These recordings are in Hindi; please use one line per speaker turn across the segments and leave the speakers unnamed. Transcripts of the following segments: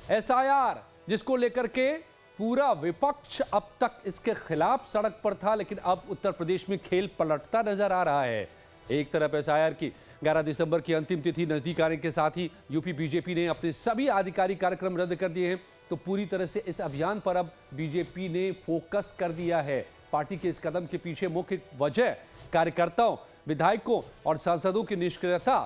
एसआईआर जिसको लेकर के पूरा विपक्ष अब तक इसके खिलाफ सड़क पर था, लेकिन अब उत्तर प्रदेश में खेल पलटता नजर आ रहा है। एक तरफ एसआईआर की 11 दिसंबर की अंतिम तिथि नजदीक आने के साथ ही यूपी बीजेपी ने अपने सभी आधिकारिक कार्यक्रम रद्द कर दिए हैं, तो पूरी तरह से इस अभियान पर अब बीजेपी ने फोकस कर दिया है। पार्टी के इस कदम के पीछे मुख्य वजह कार्यकर्ताओं, विधायकों और सांसदों की निष्क्रियता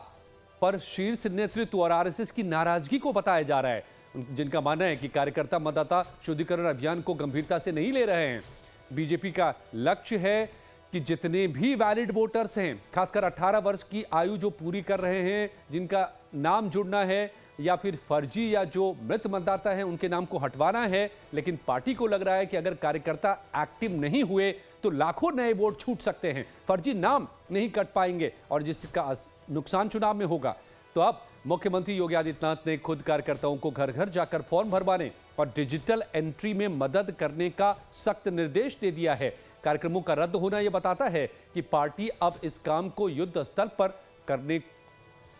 पर शीर्ष नेतृत्व और आरएसएस की नाराजगी को बताया जा रहा है, जिनका मानना है कि कार्यकर्ता मतदाता शुद्धिकरण अभियान को गंभीरता से नहीं ले रहे हैं। बीजेपी का लक्ष्य है कि जितने भी वैलिड वोटर्स हैं, खासकर 18 वर्ष की आयु जो पूरी कर रहे हैं, जिनका नाम जुड़ना है या फिर फर्जी या जो मृत मतदाता हैं उनके नाम को हटवाना है। लेकिन पार्टी को लग रहा है कि अगर कार्यकर्ता एक्टिव नहीं हुए तो लाखों नए वोट छूट सकते हैं, फर्जी नाम नहीं कट पाएंगे और जिसका नुकसान चुनाव में होगा। तो अब मुख्यमंत्री योगी आदित्यनाथ ने खुद कार्यकर्ताओं को घर घर जाकर फॉर्म भरवाने और डिजिटल एंट्री में मदद करने का सख्त निर्देश दे दिया है। कार्यक्रमों का रद्द होना यह बताता है कि पार्टी अब इस काम को युद्ध स्तर पर करने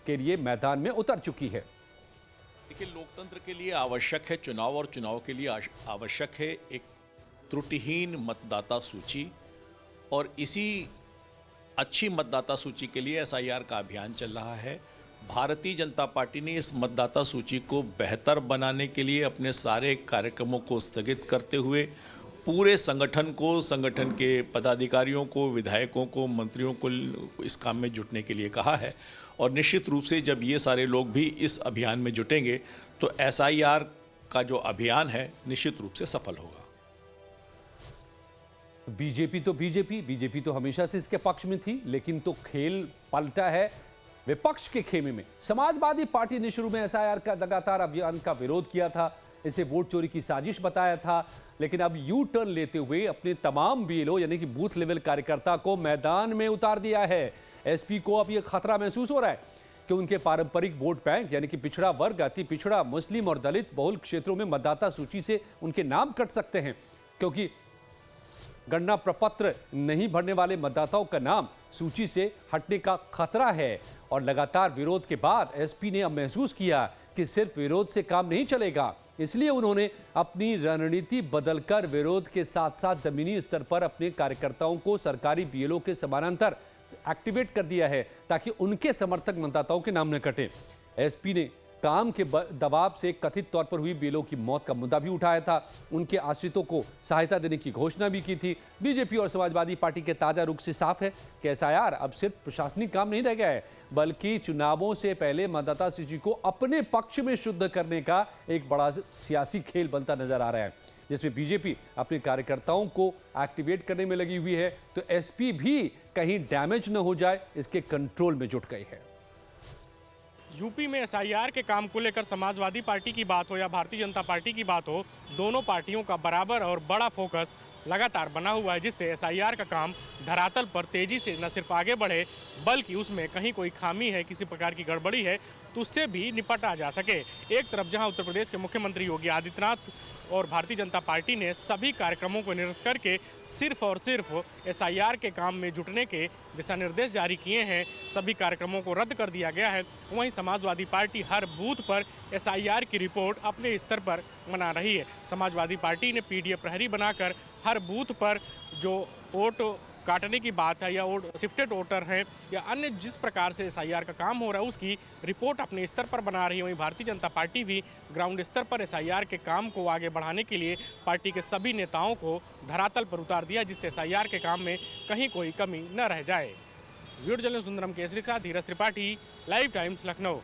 के लिए मैदान में उतर चुकी है।
देखिए, लोकतंत्र के लिए आवश्यक है चुनाव और चुनाव के लिए आवश्यक है एक त्रुटिहीन मतदाता सूची, और इसी अच्छी मतदाता सूची के लिए एसआईआर का अभियान चल रहा है। भारतीय जनता पार्टी ने इस मतदाता सूची को बेहतर बनाने के लिए अपने सारे कार्यक्रमों को स्थगित करते हुए पूरे संगठन को, संगठन के पदाधिकारियों को, विधायकों को, मंत्रियों को इस काम में जुटने के लिए कहा है। और निश्चित रूप से जब ये सारे लोग भी इस अभियान में जुटेंगे तो एसआईआर का जो अभियान है निश्चित रूप से सफल होगा।
बीजेपी तो हमेशा से इसके पक्ष में थी, लेकिन तो खेल पलटा है विपक्ष के खेमे में। समाजवादी पार्टी ने शुरू में एसआईआर का लगातार अभियान का विरोध किया था, इसे वोट चोरी की साजिश बताया था, लेकिन अब यू टर्न लेते हुए अपने तमाम बीएलओ यानी कि बूथ लेवल कार्यकर्ता को मैदान में उतार दिया है। एसपी को अब यह खतरा महसूस हो रहा है कि उनके पारंपरिक वोट बैंक यानी कि पिछड़ा वर्ग, अति पिछड़ा, मुस्लिम और दलित बहुल क्षेत्रों में मतदाता सूची से उनके नाम कट सकते हैं, क्योंकि गणना प्रपत्र नहीं भरने वाले मतदाताओं का नाम सूची से हटने का खतरा है। और लगातार विरोध के बाद एसपी ने अब महसूस किया कि सिर्फ विरोध से काम नहीं चलेगा, इसलिए उन्होंने अपनी रणनीति बदलकर विरोध के साथ साथ जमीनी स्तर पर अपने कार्यकर्ताओं को सरकारी बीएलओ के समानांतर एक्टिवेट कर दिया है ताकि उनके समर्थक मतदाताओं के नाम न कटे। एसपी ने काम के दबाव से कथित तौर पर हुई बीएलओ की मौत का मुद्दा भी उठाया था, उनके आश्रितों को सहायता देने की घोषणा भी की थी। बीजेपी और समाजवादी पार्टी के ताजा रुख से साफ है कि एसआईआर अब सिर्फ प्रशासनिक काम नहीं रह गया है, बल्कि चुनावों से पहले मतदाता सूची को अपने पक्ष में शुद्ध करने का एक बड़ा सियासी खेल बनता नजर आ रहा है, जिसमें बीजेपी अपने कार्यकर्ताओं को एक्टिवेट करने में लगी हुई है, तो एसपी भी कहीं डैमेज न हो जाए इसके कंट्रोल में जुट गई है।
यूपी में एसआईआर के काम को लेकर समाजवादी पार्टी की बात हो या भारतीय जनता पार्टी की बात हो, दोनों पार्टियों का बराबर और बड़ा फोकस लगातार बना हुआ है, जिससे एसआईआर का काम धरातल पर तेजी से न सिर्फ आगे बढ़े बल्कि उसमें कहीं कोई खामी है, किसी प्रकार की गड़बड़ी है तो उससे भी निपटा जा सके। एक तरफ जहां उत्तर प्रदेश के मुख्यमंत्री योगी आदित्यनाथ और भारतीय जनता पार्टी ने सभी कार्यक्रमों को निरस्त करके सिर्फ और सिर्फ एसआईआर के काम में जुटने के दिशा निर्देश जारी किए हैं, सभी कार्यक्रमों को रद्द कर दिया गया है, वहीं समाजवादी पार्टी हर बूथ पर एसआईआर की रिपोर्ट अपने स्तर पर बना रही है। समाजवादी पार्टी ने पीडीएफ प्रहरी बनाकर हर बूथ पर जो वोट काटने की बात है या वोट शिफ्टेड वोटर हैं या अन्य जिस प्रकार से एसआईआर का काम हो रहा है उसकी रिपोर्ट अपने स्तर पर बना रही है। वहीं भारतीय जनता पार्टी भी ग्राउंड स्तर पर एसआईआर के काम को आगे बढ़ाने के लिए पार्टी के सभी नेताओं को धरातल पर उतार दिया, जिससे एसआईआर के काम में कहीं कोई कमी न रह जाए। वीडियो जर्नलिस्ट सुंदरम केसरी के साथ धीरज त्रिपाठी, लाइव टाइम्स, लखनऊ।